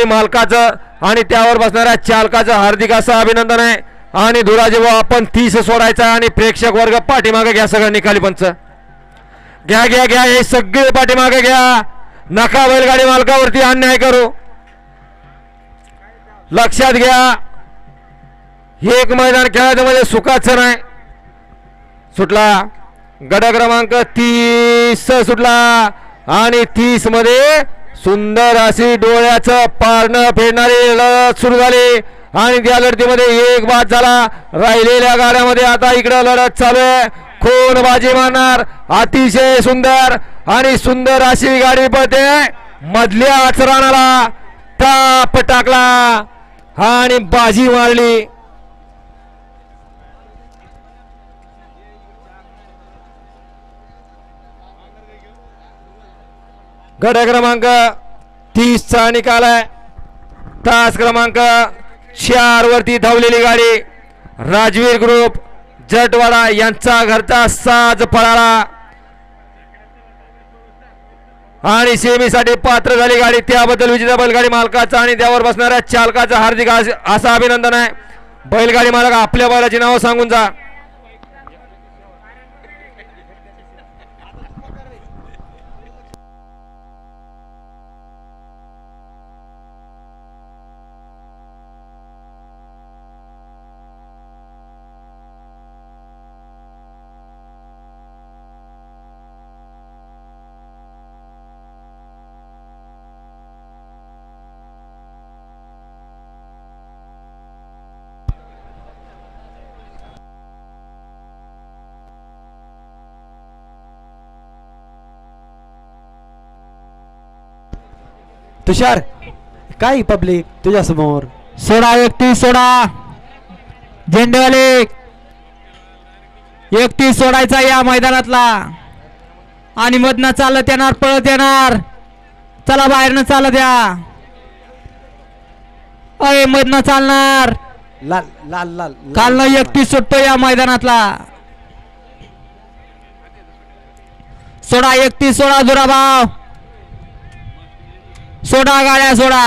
बैलगाडी मालकाचं आणि त्यावर बसणाऱ्या चालकाचं हार्दिक असं अभिनंदन आहे. आणि धुराजी भाऊ आपण 30 सोडायचा आणि प्रेक्षक वर्ग पाठीमागे घ्या. सगळं निकाली पंच घ्या घ्या घ्या. हे सगळे पाठीमागे घ्या. नका बैलगाडी मालकावरती अन्याय करू. लक्षात घ्या एक मैदान खेळायचं म्हणजे सुखाचं नाही. सुटला गड क्रमांक 30 सुटला आणि 30 मध्ये सुंदर अशी डोळ्याचं पारणं फेडणारी लढत सुरू झाली आणि त्या लढतीमध्ये एक बाद झाला. राहिलेल्या गाड्यामध्ये आता इकडं लढत चालू आहे. कोण बाजी मारणार. अतिशय सुंदर आणि सुंदर अशी गाडी पळते. मधल्या आचरणाला ताप टाकला आणि बाजी मारली. गट क्रमांक 30 चा निकाल आहे. तास क्रमांक 4 वरती धावलेली गाडी राजवीर ग्रुप जटवाडा यांचा घरचा साज पळाला आणि सेमीसाठी पात्र झाली गाडी. त्याबद्दल विजेता बैलगाडी मालकाचा आणि त्यावर बसणाऱ्या चालकाचं हार्दिक असं अभिनंदन आहे. बैलगाडी मालक आपल्या बैलाची नावं सांगून जा. तुषार काय पब्लिक तुझ्या समोर. सोडा व्यक्ती सोडा. झेंडेवाले व्यक्ती सोडायचा या मैदानातला आणि मधनं चालत येणार पळत येणार. चला बाहेरनं चालत या. अय मधनं चालणार. लाल लाल लाल कालनं व्यक्ती सुटतो या मैदानातला. सोडा व्यक्ती सोडा दुराभाव. सोडा गाड्या सोडा.